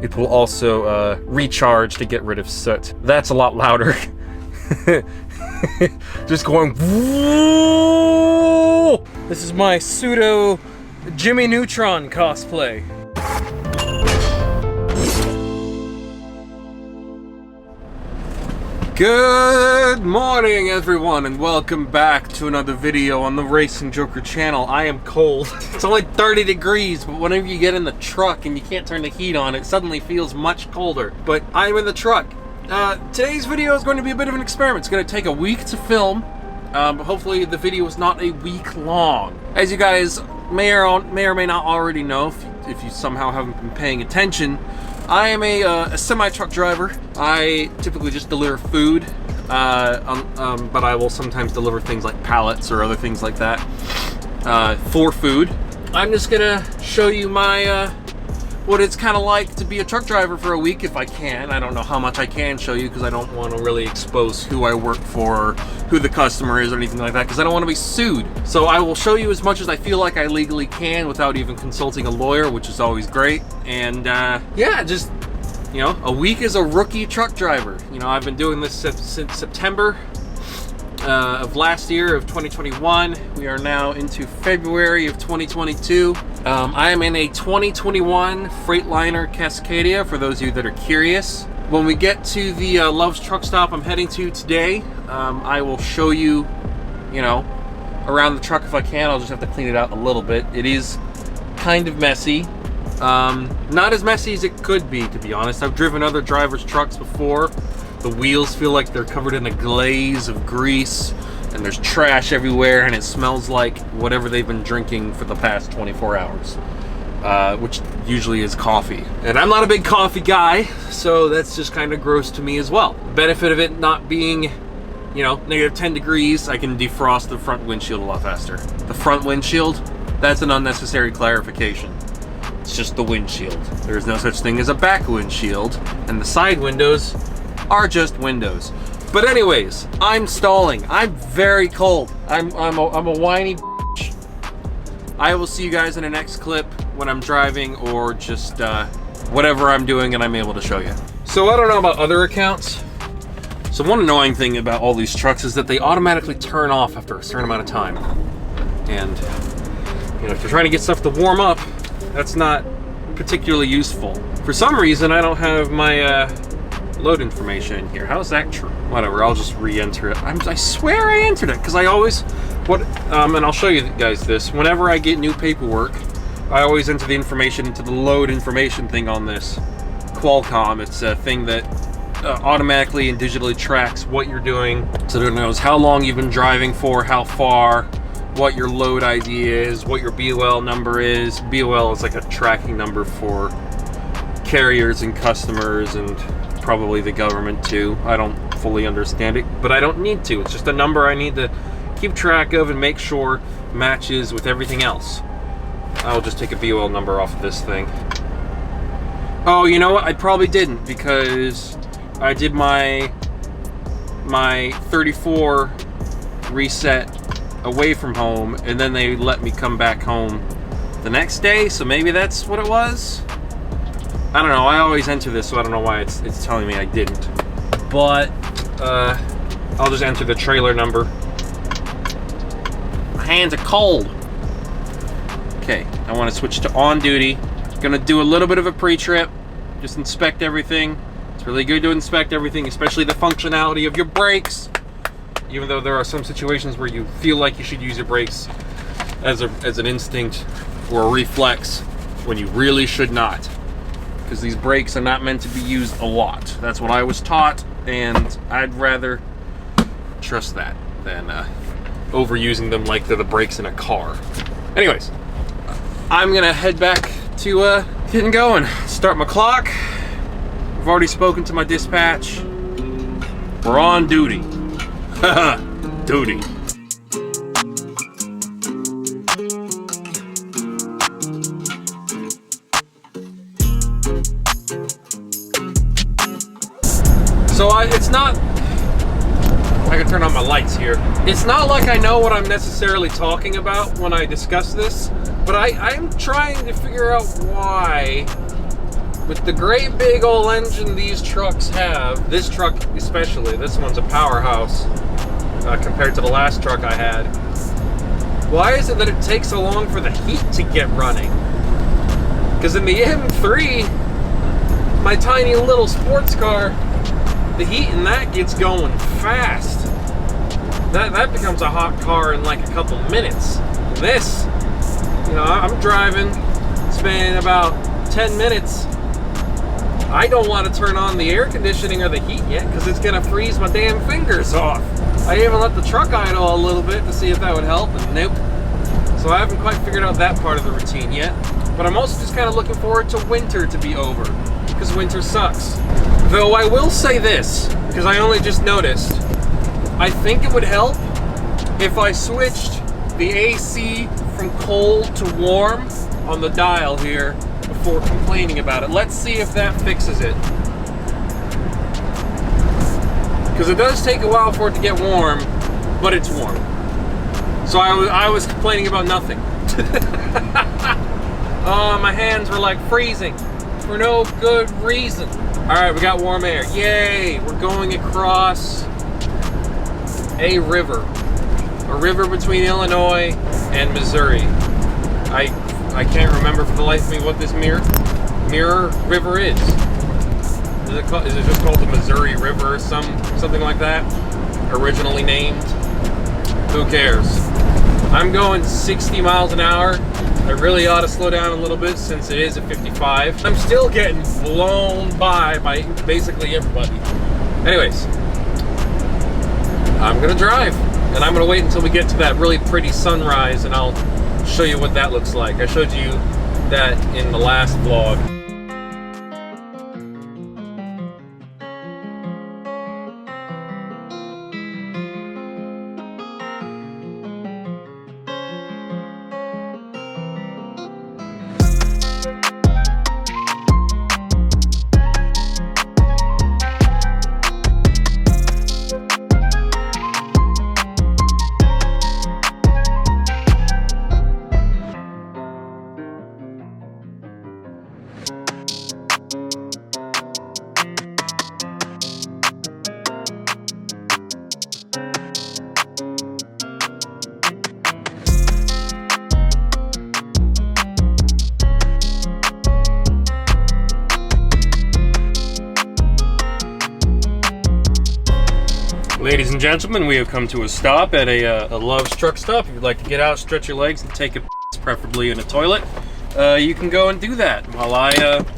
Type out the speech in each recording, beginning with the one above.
It will also recharge to get rid of soot. That's a lot louder. Just going. Whoa! This is my pseudo Jimmy Neutron cosplay. Good morning, everyone, and welcome back to another video on the Racing Joker channel. I am cold. It's only 30 degrees, but whenever you get in the truck and you can't turn the heat on, it suddenly feels much colder. But I'm in the truck. Today's video is going to be a bit of an experiment. It's going to take a week to film, but hopefully the video is not a week long. As you guys may or may not already know, if you somehow haven't been paying attention, I am a semi-truck driver. I typically just deliver food, but I will sometimes deliver things like pallets or other things like that for food. I'm just gonna show you my what it's kind of like to be a truck driver for a week if I can. I don't know how much I can show you because I don't want to really expose who I work for, or who the customer is, or anything like that, because I don't want to be sued. So I will show you as much as I feel like I legally can without even consulting a lawyer, which is always great. And yeah, just, you know, a week as a rookie truck driver. You know, I've been doing this since September of last year, of 2021. We are now into February of 2022. I am in a 2021 Freightliner Cascadia, for those of you that are curious. When we get to the Love's truck stop I'm heading to today, I will show you, you know, around the truck if I can. I'll just have to clean it out a little bit. It is kind of messy. Not as messy as it could be, to be honest. I've driven other drivers' trucks before. The wheels feel like they're covered in a glaze of grease, and there's trash everywhere, and it smells like whatever they've been drinking for the past 24 hours, which usually is coffee. And I'm not a big coffee guy, so that's just kind of gross to me as well. The benefit of it not being, you know, negative 10 degrees, I can defrost the front windshield a lot faster. The front windshield, that's an unnecessary clarification. It's just the windshield. There's no such thing as a back windshield, and the side windows are just windows. But anyways, I'm stalling. I'm very cold. I'm a whiny bitch. I will see you guys in the next clip when I'm driving, or just whatever I'm doing and I'm able to show you. So I don't know about other accounts. So one annoying thing about all these trucks is that they automatically turn off after a certain amount of time. And, you know, if you're trying to get stuff to warm up, that's not particularly useful. For some reason, I don't have my load information in here. How's that true? Whatever, I'll just re-enter it. I swear I entered it, because I always, and I'll show you guys this. Whenever I get new paperwork, I always enter the information into the load information thing on this Qualcomm. It's a thing that automatically and digitally tracks what you're doing, so it knows how long you've been driving for, how far, what your load ID is, what your BOL number is. BOL is like a tracking number for carriers and customers, and probably the government too. I don't fully understand it, but I don't need to. It's just a number I need to keep track of and make sure matches with everything else. I'll just take a BOL number off of this thing. Oh, you know what? I probably didn't, because I did my 34 reset away from home, and then they let me come back home the next day, so maybe that's what it was. I don't know. I always enter this, so I don't know why it's telling me I didn't. But I'll just enter the trailer number. My hands are cold. Okay, I want to switch to on duty. Gonna do a little bit of a pre-trip, just inspect everything. It's really good to inspect everything, especially the functionality of your brakes. Even though there are some situations where you feel like you should use your brakes as an instinct or a reflex, when you really should not. Because these brakes are not meant to be used a lot. That's what I was taught, and I'd rather trust that than overusing them like they're the brakes in a car. Anyways, I'm gonna head back to getting going. Start my clock. I've already spoken to my dispatch. We're on duty. Haha, duty. So it's not, I can turn on my lights here. It's not like I know what I'm necessarily talking about when I discuss this, but I'm trying to figure out why With the great big old engine these trucks have, this truck especially, this one's a powerhouse compared to the last truck I had. Why is it that it takes so long for the heat to get running? Because in the M3, my tiny little sports car, the heat in that gets going fast. That becomes a hot car in like a couple minutes. This, you know, I'm driving, spending about 10 minutes. I don't want to turn on the air conditioning or the heat yet because it's going to freeze my damn fingers off. I even let the truck idle a little bit to see if that would help, and nope. So I haven't quite figured out that part of the routine yet. But I'm also just kind of looking forward to winter to be over, because winter sucks. Though I will say this, because I only just noticed, I think it would help if I switched the AC from cold to warm on the dial here before complaining about it. Let's see if that fixes it. Because it does take a while for it to get warm, but it's warm. So I was complaining about nothing. Oh, my hands were like freezing for no good reason. All right, we got warm air. Yay! We're going across a river between Illinois and Missouri. I can't remember for the life of me what this Mirror River is. Is it just called the Missouri River or something like that? Originally named? Who cares? I'm going 60 miles an hour. I really ought to slow down a little bit since it is a 55. I'm still getting blown by basically everybody. Anyways, I'm gonna drive, and I'm gonna wait until we get to that really pretty sunrise, and I'll show you what that looks like. I showed you that in the last vlog. Ladies and gentlemen, we have come to a stop at a Love's truck stop. If you'd like to get out, stretch your legs, and take a piss, preferably in a toilet, you can go and do that while I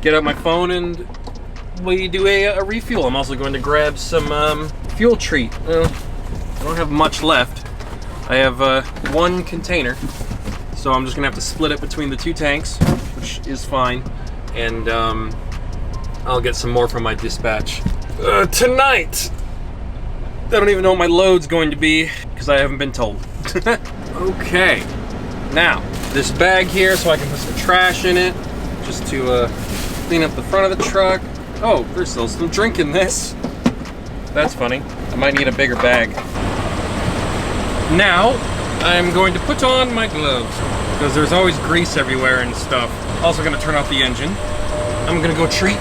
get out my phone and we do a refuel. I'm also going to grab some fuel treat. I don't have much left. I have one container, so I'm just gonna have to split it between the two tanks, which is fine, and I'll get some more from my dispatch tonight. I don't even know what my load's going to be because I haven't been told. Okay, now this bag here so I can put some trash in it just to clean up the front of the truck. Oh, there's still some drink in this. That's funny. I might need a bigger bag. Now I'm going to put on my gloves because there's always grease everywhere and stuff. Also going to turn off the engine. I'm going to go treat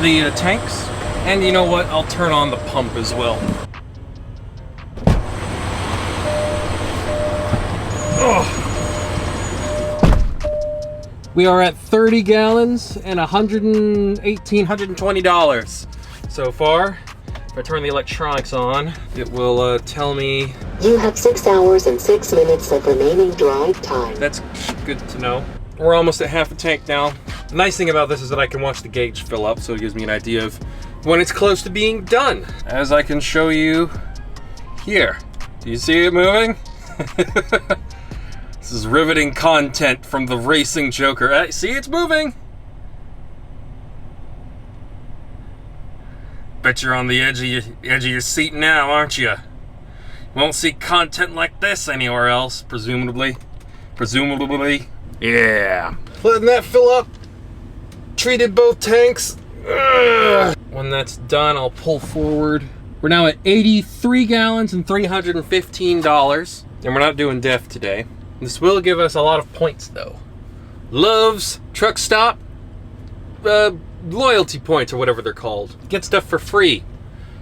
the tanks. And you know what? I'll turn on the pump as well. Oh. We are at 30 gallons and $120 so far. If I turn the electronics on, it will tell me... You have 6 hours and 6 minutes of remaining drive time. That's good to know. We're almost at half a tank now. The nice thing about this is that I can watch the gauge fill up, so it gives me an idea of when it's close to being done, as I can show you here. Do you see it moving? This is riveting content from the Racing Joker. See, it's moving. Bet you're on the edge of your seat now, aren't you? Won't see content like this anywhere else, presumably. Yeah. Letting that fill up. Treated both tanks. Ugh. When that's done, I'll pull forward. We're now at 83 gallons and $315. And we're not doing DEF today. This will give us a lot of points though. Love's truck stop. loyalty points or whatever they're called. You get stuff for free.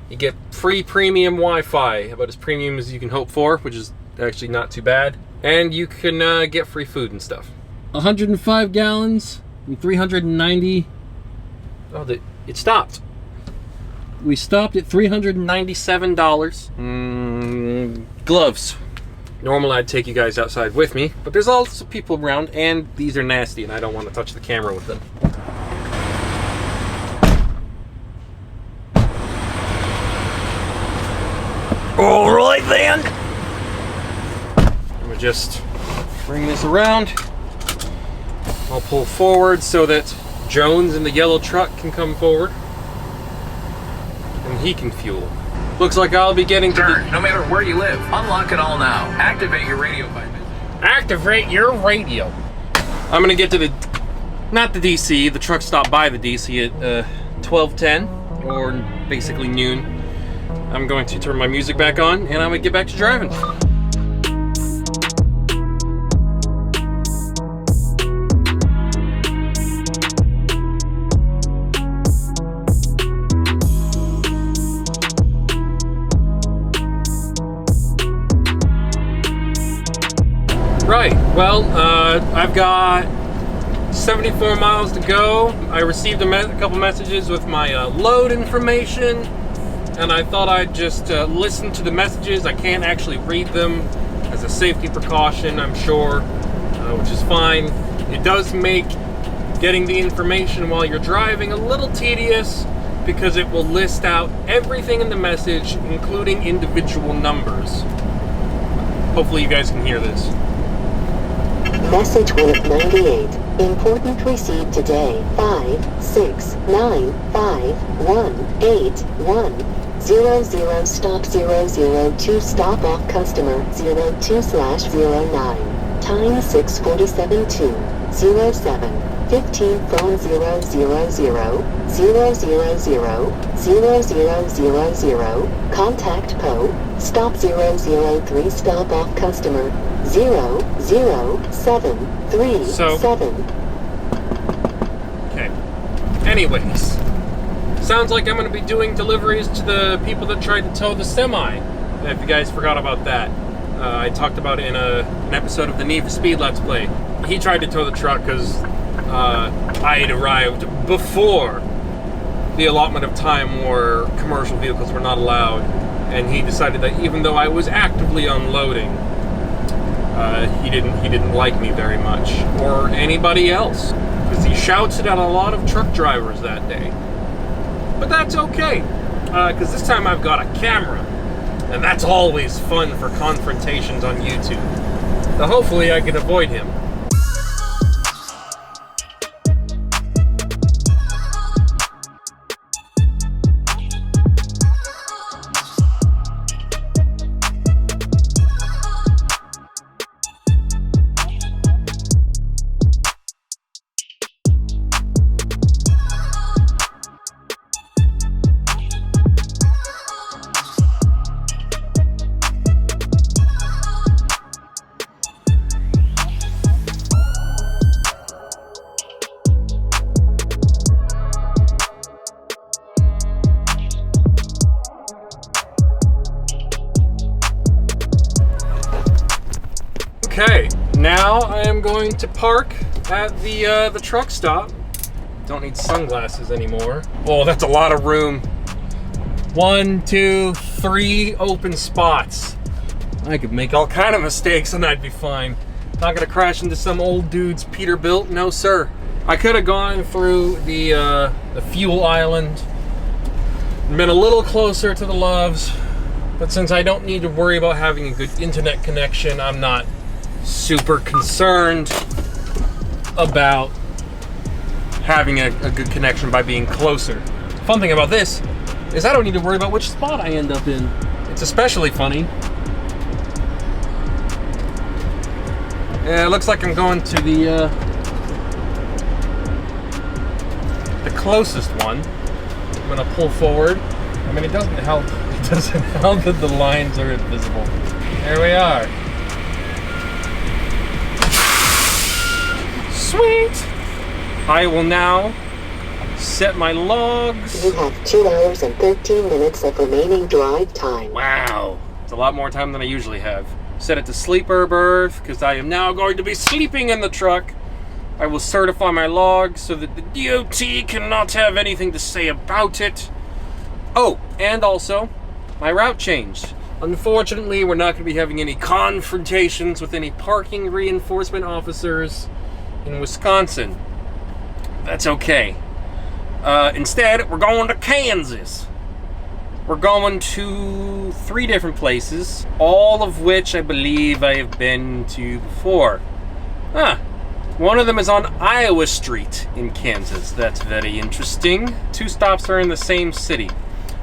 You get free premium Wi-Fi, about as premium as you can hope for, which is actually not too bad. And you can get free food and stuff. 105 gallons, 390. Oh, it stopped. We stopped at $397. Gloves. Normally I'd take you guys outside with me, but there's also people around, and these are nasty, and I don't want to touch the camera with them. All right then. I'm gonna just bring this around. I'll pull forward so that Jones in the yellow truck can come forward, and he can fuel. Looks like I'll be getting to the... No matter where you live, unlock it all now. Activate your radio by visiting. Activate your radio. I'm gonna get to the... not the DC, the truck stop by the DC at 12:10, or basically noon. I'm going to turn my music back on, and I'm gonna get back to driving. Right, well, I've got 74 miles to go. I received a couple messages with my load information, and I thought I'd just listen to the messages. I can't actually read them as a safety precaution, I'm sure, which is fine. It does make getting the information while you're driving a little tedious, because it will list out everything in the message, including individual numbers. Hopefully you guys can hear this. Message 198. Important received today. 569518100 stop 002 stop off customer 02/09. Time 6:47:207. 15 phone 000000000. Contact Po. Stop 003 stop off customer 00737. Okay. Anyways, sounds like I'm going to be doing deliveries to the people that tried to tow the semi. If you guys forgot about that, I talked about it in an episode of the Need for Speed Let's Play. He tried to tow the truck because I had arrived before the allotment of time where commercial vehicles were not allowed, and he decided that even though I was actively unloading, he didn't like me very much, or anybody else, because he shouts it at a lot of truck drivers that day. But that's okay, because this time I've got a camera, and that's always fun for confrontations on YouTube. So hopefully I can avoid him. Okay, now I am going to park at the truck stop. Don't need sunglasses anymore. Oh, that's a lot of room. 1, 2, 3 open spots. I could make all kind of mistakes and I'd be fine. Not gonna crash into some old dude's Peterbilt, no sir. I could have gone through the fuel island, been a little closer to the Loves, but since I don't need to worry about having a good internet connection, I'm not super concerned about having a good connection by being closer. Fun thing about this is I don't need to worry about which spot I end up in. It's especially funny. Yeah, it looks like I'm going to the closest one. I'm gonna pull forward. I mean, it doesn't help. It doesn't help that the lines are invisible. There we are. Sweet! I will now Set my logs. You have 2 hours and 13 minutes of remaining drive time. Wow. It's a lot more time than I usually have. Set it to sleeper berth because I am now going to be sleeping in the truck. I will certify my logs so that the DOT cannot have anything to say about it. Oh, and also, my route changed. Unfortunately, we're not going to be having any confrontations with any parking reinforcement officers in Wisconsin. That's okay. Instead, we're going to Kansas. We're going to 3 different places, all of which I believe I have been to before. One of them is on Iowa Street in Kansas. That's very interesting. 2 stops are in the same city.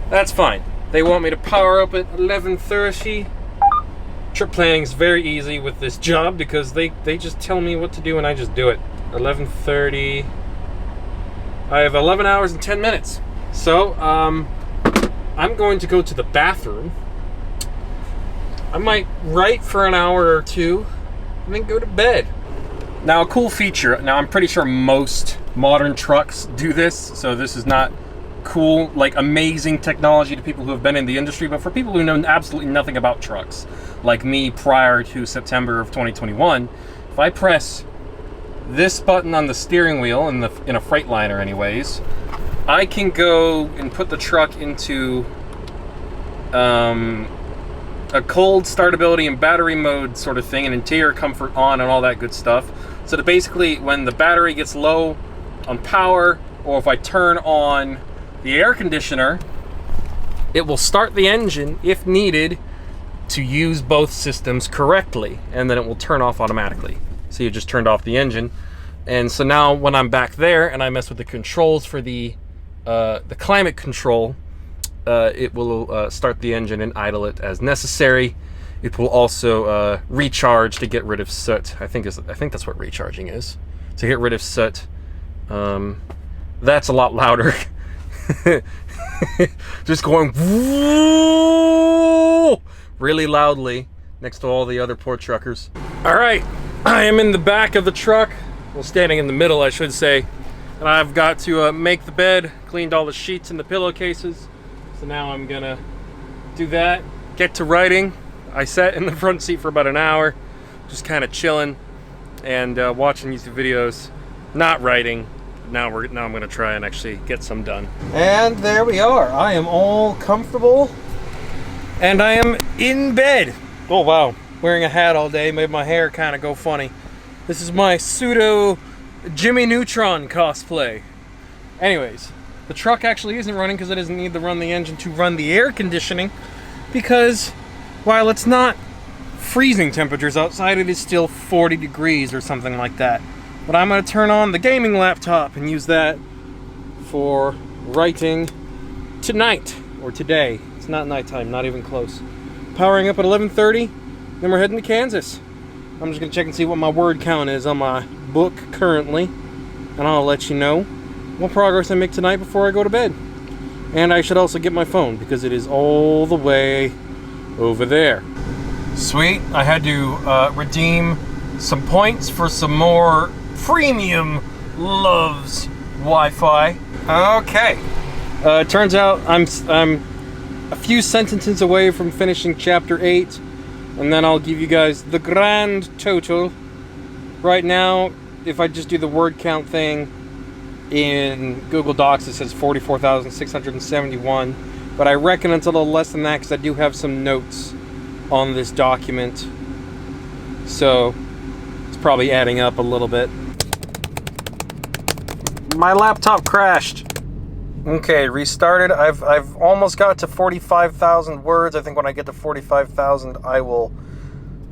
That's fine. They want me to power up at 11:30. Trip planning is very easy with this job because they just tell me what to do and I just do it. 11:30. I have 11 hours and 10 minutes. So, I'm going to go to the bathroom. I might write for an hour or 2 and then go to bed. Now, a cool feature, now I'm pretty sure most modern trucks do this, so this is not cool, like amazing technology to people who have been in the industry, but for people who know absolutely nothing about trucks, like me prior to September of 2021, if I press this button on the steering wheel in a Freightliner anyways, I can go and put the truck into a cold startability and battery mode sort of thing, and interior comfort on and all that good stuff. So that basically when the battery gets low on power, or if I turn on the air conditioner, it will start the engine if needed to use both systems correctly, and then it will turn off automatically. So you just turned off the engine. And so now when I'm back there and I mess with the controls for the climate control, it will start the engine and idle it as necessary. It will also recharge to get rid of soot. I think that's what recharging is. To get rid of soot. That's a lot louder. Just going woo really loudly next to all the other poor truckers. All right, I am in the back of the truck. Well, standing in the middle, I should say. And I've got to make the bed, cleaned all the sheets and the pillowcases. So now I'm gonna do that, get to writing. I sat in the front seat for about an hour, just kind of chilling and watching YouTube videos, not writing. Now I'm gonna try and actually get some done. And there we are. I am all comfortable and I am in bed. Oh wow, wearing a hat all day made my hair kind of go funny. This is my pseudo Jimmy Neutron cosplay. Anyways, the truck actually isn't running because it doesn't need to run the engine to run the air conditioning, because while it's not freezing temperatures outside, it is still 40 degrees or something like that. But I'm going to turn on the gaming laptop and use that for writing tonight, or today. It's not nighttime, not even close. Powering up at 11:30, then we're heading to Kansas. I'm just going to check and see what my word count is on my book currently, and I'll let you know what progress I make tonight before I go to bed. And I should also get my phone because it is all the way over there. Sweet. I had to redeem some points for some more premium Loves Wi-Fi. Okay. It turns out I'm a few sentences away from finishing chapter 8, and then I'll give you guys the grand total. Right now, if I just do the word count thing in Google Docs, it says 44,671, but I reckon it's a little less than that because I do have some notes on this document, so it's probably adding up a little bit. My laptop crashed. Okay, restarted. I've almost got to 45,000 words. I think when I get to 45,000, I will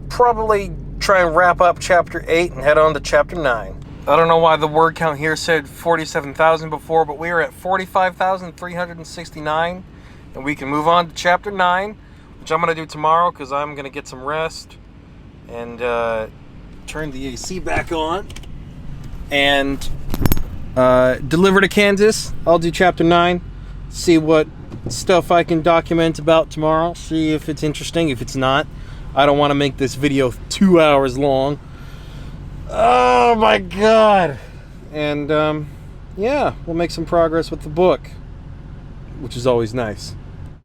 probably try and wrap up chapter 8 and head on to chapter 9. I don't know why the word count here said 47,000 before, but we are at 45,369, and we can move on to chapter 9, which I'm going to do tomorrow because I'm going to get some rest and turn the AC back on and deliver to Kansas. I'll do chapter 9, see what stuff I can document about tomorrow, see if it's interesting. If it's not, I don't want to make this video 2 hours long. Oh my god. And yeah, we'll make some progress with the book, which is always nice.